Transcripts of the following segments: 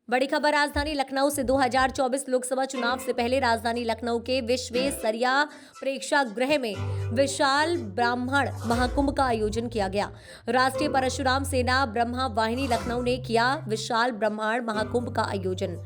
बड़ी खबर राजधानी लखनऊ से 2024 लोकसभा चुनाव से पहले राजधानी लखनऊ के विश्वेश्वरैया प्रेक्षागृह में विशाल ब्राह्मण महाकुंभ का आयोजन किया गया। राष्ट्रीय परशुराम सेना ब्रह्मा वाहिनी लखनऊ ने किया विशाल ब्राह्मण महाकुंभ का आयोजन।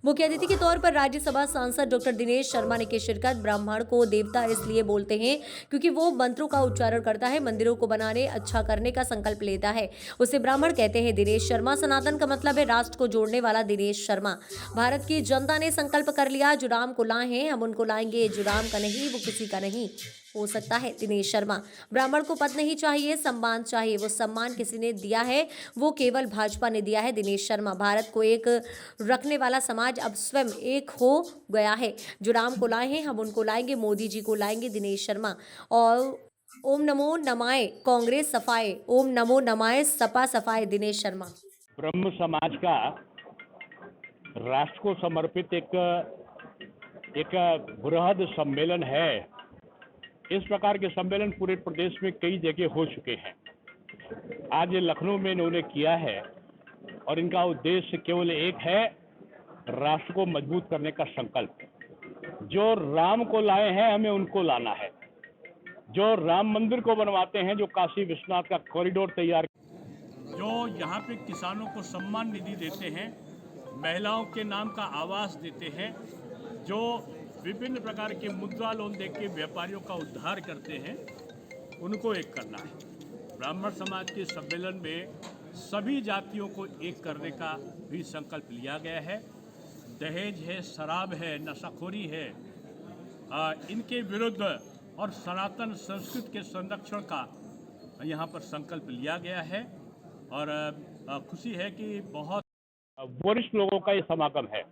मुख्य अतिथि के तौर पर राज्यसभा सांसद डॉक्टर दिनेश शर्मा ने की शिरकत। ब्राह्मण को देवता इसलिए बोलते हैं क्योंकि वो मंत्रों का उच्चारण करता है, मंदिरों को बनाने अच्छा करने का संकल्प लेता है, उसे ब्राह्मण कहते हैं। दिनेश शर्मा सनातन का मतलब है राष्ट्र को जोड़ने वाला दिनेश शर्मा। भारत की जनता ने संकल्प कर लिया, जो राम को लाए हैं हम उनको लाएंगे, जो राम का नहीं वो किसी का नहीं हो सकता है। दिनेश शर्मा। ब्राह्मण को पद नहीं चाहिए, सम्मान चाहिए, वो सम्मान किसी ने दिया है, वो केवल भाजपा ने दिया है। दिनेश शर्मा। भारत को एक रखने वाला समाज अब स्वयं एक हो गया है, जो राम को लाए हैं हम उनको लाएंगे, मोदी जी को लाएंगे। दिनेश शर्मा। और ओम नमो नमाय कांग्रेस सफाए, ओम नमो नमाय सपा सफाए। दिनेश शर्मा। ब्रह्म समाज का राष्ट्र को समर्पित एक बृहद सम्मेलन है। इस प्रकार के सम्मेलन पूरे प्रदेश में कई जगह हो चुके हैं। आज लखनऊ में इन्होंने किया है और इनका उद्देश्य केवल एक है, राष्ट्र को मजबूत करने का संकल्प। जो राम को लाए हैं हमें उनको लाना है, जो राम मंदिर को बनवाते हैं, जो काशी विश्वनाथ का कॉरिडोर तैयार, जो यहाँ पे किसानों को सम्मान निधि देते हैं, महिलाओं के नाम का आवास देते हैं, जो विभिन्न प्रकार के मुद्रा लोन देके व्यापारियों का उद्धार करते हैं, उनको एक करना है। ब्राह्मण समाज के सम्मेलन में सभी जातियों को एक करने का भी संकल्प लिया गया है। दहेज है, शराब है, नशाखोरी है, इनके विरुद्ध और सनातन संस्कृति के संरक्षण का यहाँ पर संकल्प लिया गया है। और खुशी है कि बहुत वरिष्ठ लोगों का ये समागम है।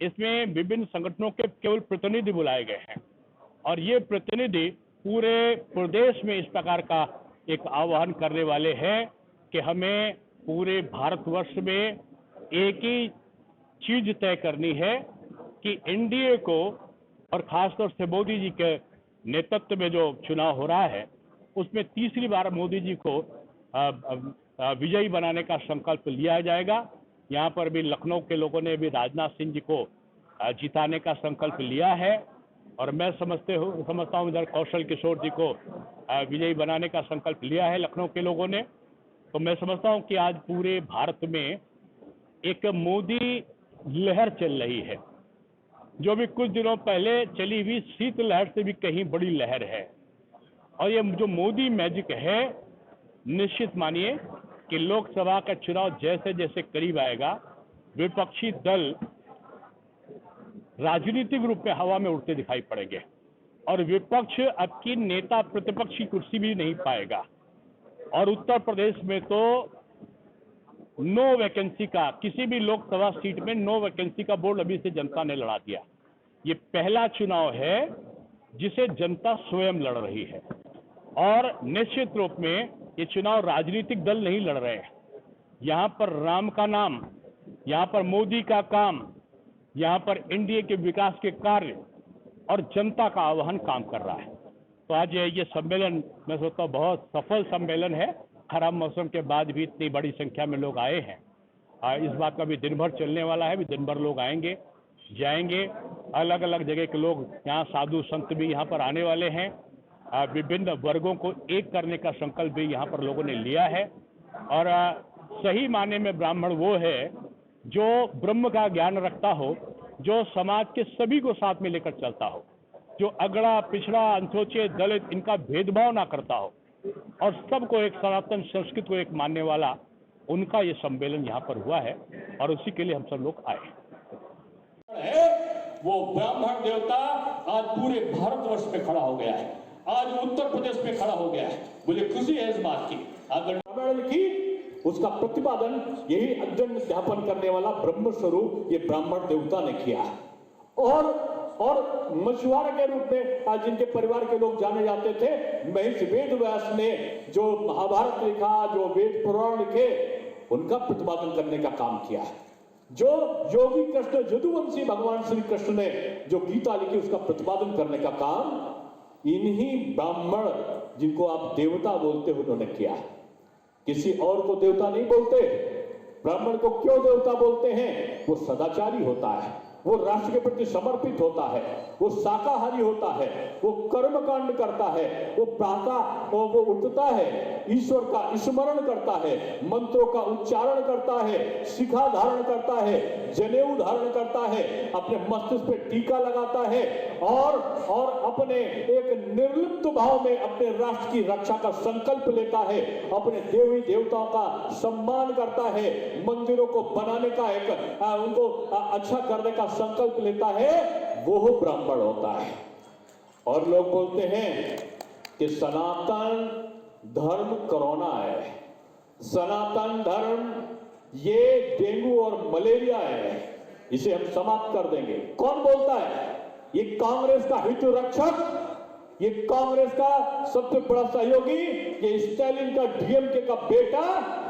इसमें विभिन्न संगठनों के केवल प्रतिनिधि बुलाए गए हैं और ये प्रतिनिधि पूरे प्रदेश में इस प्रकार का एक आह्वान करने वाले हैं कि हमें पूरे भारतवर्ष में एक ही चीज तय करनी है कि एनडीए को, और खासतौर से मोदी जी के नेतृत्व में जो चुनाव हो रहा है उसमें तीसरी बार मोदी जी को विजयी बनाने का संकल्प लिया जाएगा। यहाँ पर भी लखनऊ के लोगों ने भी राजनाथ सिंह जी को जिताने का संकल्प लिया है और मैं समझता हूँ इधर कौशल किशोर जी को विजयी बनाने का संकल्प लिया है लखनऊ के लोगों ने। तो मैं समझता हूँ कि आज पूरे भारत में एक मोदी लहर चल रही है, जो भी कुछ दिनों पहले चली हुई शीत लहर से भी कहीं बड़ी लहर है। और ये जो मोदी मैजिक है, निश्चित मानिए कि लोकसभा का चुनाव जैसे जैसे करीब आएगा, विपक्षी दल राजनीतिक रूप में हवा में उड़ते दिखाई पड़ेंगे और विपक्ष अब की नेता प्रतिपक्ष की कुर्सी भी नहीं पाएगा। और उत्तर प्रदेश में तो नो वैकेंसी का, किसी भी लोकसभा सीट में नो वैकेंसी का बोर्ड अभी से जनता ने लड़ा दिया। ये पहला चुनाव है जिसे जनता स्वयं लड़ रही है और निश्चित रूप में ये चुनाव राजनीतिक दल नहीं लड़ रहे हैं। यहाँ पर राम का नाम, यहाँ पर मोदी का काम, यहाँ पर एनडीए के विकास के कार्य और जनता का आह्वान काम कर रहा है। तो आज ये सम्मेलन मैं सोचता हूँ बहुत सफल सम्मेलन है। खराब मौसम के बाद भी इतनी बड़ी संख्या में लोग आए हैं। इस बात का भी दिन भर चलने वाला है, भी दिन भर लोग आएंगे जाएंगे। अलग अलग जगह के लोग यहाँ, साधु संत भी यहाँ पर आने वाले हैं। विभिन्न वर्गों को एक करने का संकल्प भी यहाँ पर लोगों ने लिया है। और सही माने में ब्राह्मण वो है जो ब्रह्म का ज्ञान रखता हो, जो समाज के सभी को साथ में लेकर चलता हो, जो अगड़ा पिछड़ा अंत्योचे दलित इनका भेदभाव ना करता हो और सबको एक सनातन संस्कृति को एक मानने वाला, उनका ये सम्मेलन यहाँ पर हुआ है और उसी के लिए हम सब लोग आए हैं। वो ब्राह्मण देवता आज पूरे भारतवर्ष में खड़ा हो गया है, आज उत्तर प्रदेश में खड़ा हो गया है। मुझे खुशी है इस बात की। अगर रामायण लिखी, उसका प्रतिपादन यही अध्ययन अध्यापन करने वाला ब्रह्म स्वरूप ये ब्राह्मण देवता ने किया है। और मछुआरे के रूप में आज जिनके परिवार के लोग जाने जाते थे, महर्षि वेद व्यास ने जो महाभारत लिखा, जो वेद पुराण लिखे, उनका प्रतिपादन करने का काम किया है। जो योगी कृष्ण यदुवंशी भगवान श्री कृष्ण ने जो गीता लिखी, उसका प्रतिपादन करने का काम इन्हीं ब्राह्मण, जिनको आप देवता बोलते हो, उन्होंने किया है। किसी और को देवता नहीं बोलते। ब्राह्मण को क्यों देवता बोलते हैं? वो सदाचारी होता है, वो राष्ट्र के प्रति समर्पित होता है, वो शाकाहारी होता है, वो कर्म कांड करता है, वो प्रातः वो उठता है, ईश्वर का स्मरण करता है, मंत्रों का उच्चारण करता है, शिखा धारण करता है, जनेऊ धारण करता है, अपने मस्तिष्क पे टीका लगाता है और अपने एक निर्लिप्त भाव में अपने राष्ट्र की रक्षा का संकल्प लेता है, अपने देवी देवताओं का सम्मान करता है, मंदिरों को बनाने का एक उनको अच्छा करने का संकल्प लेता है, वो ब्राह्मण होता है। और लोग बोलते हैं कि सनातन धर्म कोरोना है, सनातन धर्म ये डेंगू और मलेरिया है, इसे हम समाप्त कर देंगे। कौन बोलता है? ये कांग्रेस का हित रक्षक, ये कांग्रेस का सबसे बड़ा सहयोगी, ये स्टालिन का डीएमके का बेटा,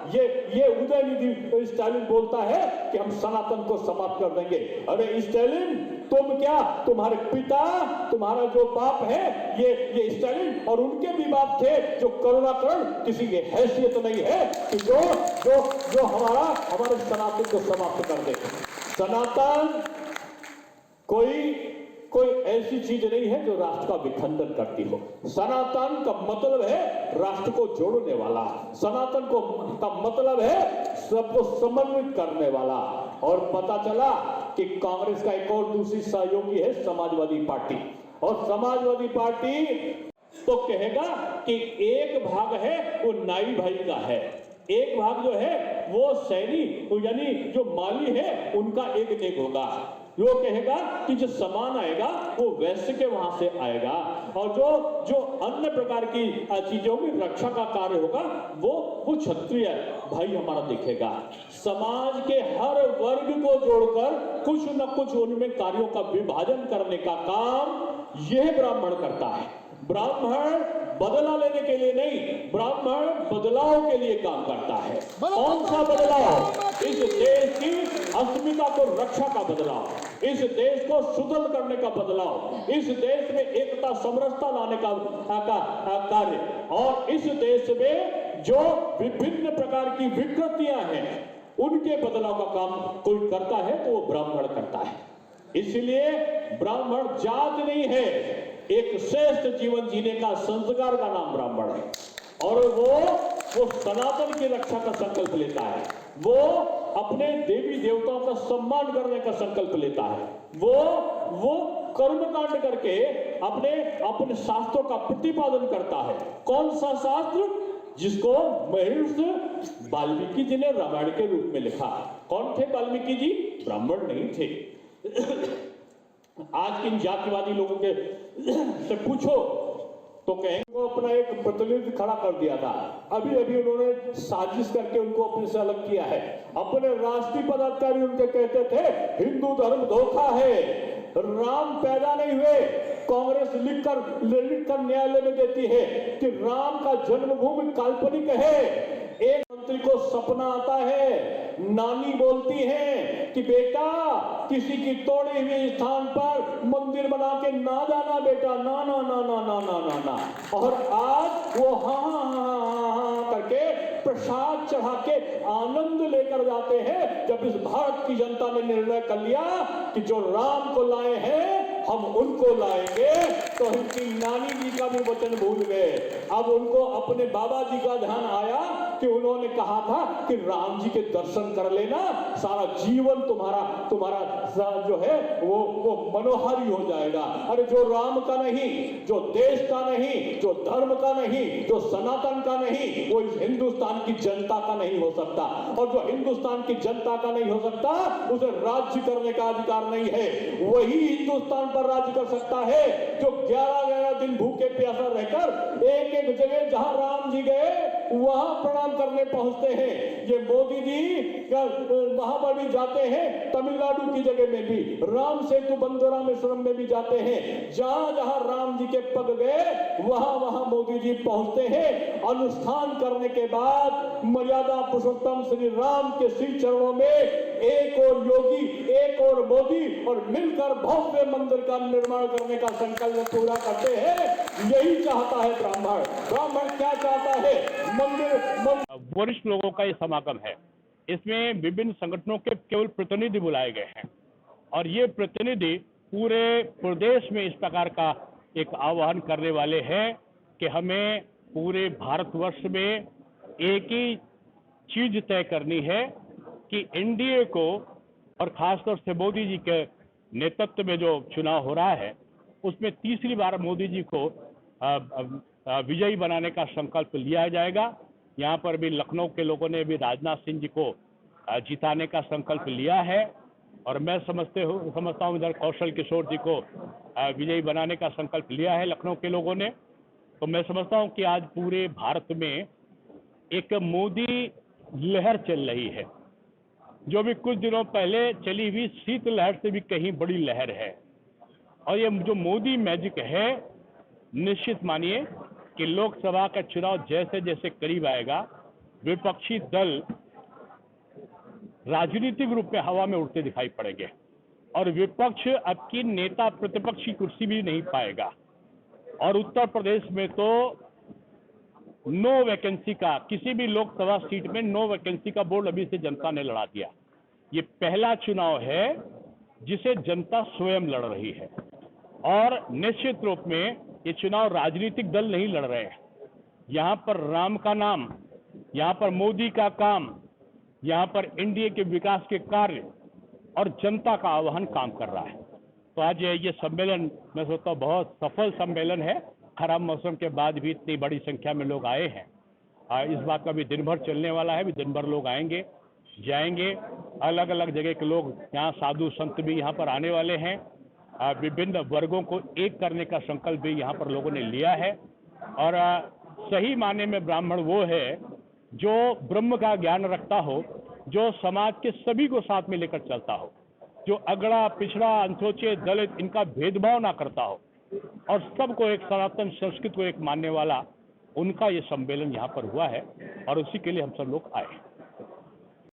ये उदयनिधि स्टालिन बोलता है कि हम सनातन को समाप्त कर देंगे। अरे स्टालिन, तुम क्या, तुम्हारे पिता, तुम्हारा जो बाप है ये स्टालिन और उनके भी बाप थे जो करुणाकरण किसी की हैसियत नहीं है कि जो हमारे सनातन को समाप्त कर दे। सनातन कोई ऐसी चीज नहीं है जो राष्ट्र का विखंडन करती हो। सनातन का मतलब है राष्ट्र को जोड़ने वाला, सनातन का मतलब है सबको समन्वित करने वाला। और पता चला कि कांग्रेस का एक और दूसरी सहयोगी है समाजवादी पार्टी, और समाजवादी पार्टी तो कहेगा कि एक भाग है वो नाई भाई का है, एक भाग जो है वो सैनी यानी जो माली है उनका एक नेक होगा। वो कहेगा कि जो सामान आएगा वो वैश्य के वहां से आएगा, और जो अन्य प्रकार की चीजों की रक्षा का कार्य होगा वो क्षत्रिय भाई हमारा देखेगा। समाज के हर वर्ग को जोड़कर कुछ न कुछ उनमें कार्यों का विभाजन करने का काम यह ब्राह्मण करता है। ब्राह्मण बदला लेने के लिए नहीं, ब्राह्मण बदलाव के लिए काम करता है। कौन सा बदलाव? इस देश की अस्मिता को रक्षा का बदलाव, इस देश को सुदृढ़ करने का बदलाव, इस देश में एकता समरसता लाने का कार्य, और इस देश में जो विभिन्न प्रकार की विकृतियां हैं उनके बदलाव का काम कोई करता है तो वो ब्राह्मण करता है। इसलिए ब्राह्मण जात नहीं है, एक श्रेष्ठ जीवन जीने का संस्कार का नाम ब्राह्मण है। और वो सनातन की रक्षा का संकल्प लेता है, वो अपने देवी देवताओं का सम्मान करने का संकल्प लेता है, वो कर्म कांड करके अपने शास्त्रों का प्रतिपादन करता है। कौन सा शास्त्र? जिसको महर्षि वाल्मीकि जी ने रामायण के रूप में लिखा। कौन थे वाल्मीकि जी? ब्राह्मण नहीं थे। आज किन जातिवादी लोगों के से पूछो तो कहेंगे वो अपना एक प्रतिनिधि खड़ा कर दिया था, अभी उन्होंने साजिश करके उनको अपने से अलग किया है। अपने राष्ट्रीय पदाधिकारी उनके कहते थे हिंदू धर्म धोखा है, राम पैदा नहीं हुए। कांग्रेस लिखकर न्यायालय में देती है कि राम का जन्मभूमि काल्पनिक है। एक मंत्री को सपना आता है, नानी बोलती है कि बेटा किसी की तोड़ी हुई स्थान पर मंदिर बना के ना जाना बेटा, ना ना ना ना ना ना ना ना। और आज वो हाँ करके प्रसाद चढ़ा के आनंद लेकर जाते हैं, जब इस भारत की जनता ने निर्णय कर लिया कि जो राम को लाए हैं हम उनको लाएंगे, तो इनकी नानी जी का भी वचन भूल गए। अब उनको अपने बाबा जी का ध्यान आया कि उन्होंने कहा था कि राम जी के दर्शन कर लेना, सारा जीवन तुम्हारा जो है वो मनोहारी हो जाएगा। अरे जो राम का नहीं, जो देश का नहीं, जो धर्म का नहीं, जो सनातन का नहीं, वो इस हिंदुस्तान की जनता का नहीं हो सकता। और जो हिंदुस्तान की जनता का नहीं हो सकता उसे राज्य करने का अधिकार नहीं है। वही हिंदुस्तान पर राज्य कर सकता है जो 11-11 दिन भूखे प्यासा रहकर एक जगह जहां राम जी गए वहां प्रणाम करने पहुंचते हैं। ये मोदी जी वहां पर भी जाते हैं, तमिलनाडु की जगह में भी, राम सेतु बंदरामेश्वरम में भी जाते हैं। जहां जहां राम जी के पग गए वहां मोदी जी पहुंचते हैं। अनुष्ठान करने के बाद मर्यादा पुरुषोत्तम श्री राम के श्री चरणों में एक और योगी, एक और मोदी, और मिलकर भव्य मंदिर का निर्माण करने का संकल्प पूरा करते हैं। यही चाहता है ब्राह्मण। ब्राह्मण क्या चाहता है? मंदिर। वरिष्ठ लोगों का ये समागम है इसमें विभिन्न संगठनों के केवल प्रतिनिधि बुलाए गए हैं और ये प्रतिनिधि पूरे प्रदेश में इस प्रकार का एक आह्वान करने वाले हैं कि हमें पूरे भारतवर्ष में एक ही चीज तय करनी है कि एनडीए को और खासतौर से मोदी जी के नेतृत्व में जो चुनाव हो रहा है उसमें तीसरी बार मोदी जी को विजयी बनाने का संकल्प लिया जाएगा। यहाँ पर भी लखनऊ के लोगों ने भी राजनाथ सिंह जी को जिताने का संकल्प लिया है और मैं समझता हूँ इधर कौशल किशोर जी को विजयी बनाने का संकल्प लिया है लखनऊ के लोगों ने। तो मैं समझता हूँ कि आज पूरे भारत में एक मोदी लहर चल रही है, जो भी कुछ दिनों पहले चली हुई शीत लहर से भी कहीं बड़ी लहर है। और ये जो मोदी मैजिक है, निश्चित मानिए कि लोकसभा का चुनाव जैसे जैसे करीब आएगा, विपक्षी दल राजनीतिक रूप में हवा में उड़ते दिखाई पड़ेंगे और विपक्ष अब की नेता प्रतिपक्ष की कुर्सी भी नहीं पाएगा। और उत्तर प्रदेश में तो नो वैकेंसी का, किसी भी लोकसभा सीट में नो वैकेंसी का बोर्ड अभी से जनता ने लड़ा दिया। ये पहला चुनाव है जिसे जनता स्वयं लड़ रही है और निश्चित रूप में ये चुनाव राजनीतिक दल नहीं लड़ रहे हैं। यहाँ पर राम का नाम, यहाँ पर मोदी का काम, यहाँ पर एनडीए के विकास के कार्य और जनता का आह्वान काम कर रहा है। तो आज ये सम्मेलन मैं सोचता हूँ बहुत सफल सम्मेलन है। खराब मौसम के बाद भी इतनी बड़ी संख्या में लोग आए हैं। इस बात का भी दिन भर चलने वाला है, भी दिन भर लोग आएंगे जाएंगे। अलग अलग जगह के लोग यहाँ, साधु संत भी यहाँ पर आने वाले हैं। विभिन्न वर्गों को एक करने का संकल्प भी यहाँ पर लोगों ने लिया है। और सही माने में ब्राह्मण वो है जो ब्रह्म का ज्ञान रखता हो, जो समाज के सभी को साथ में लेकर चलता हो, जो अगड़ा पिछड़ा अनसोचे दलित इनका भेदभाव ना करता हो और सबको एक सनातन संस्कृति को एक मानने वाला, उनका ये सम्मेलन यहाँ पर हुआ है और उसी के लिए हम सब लोग आए।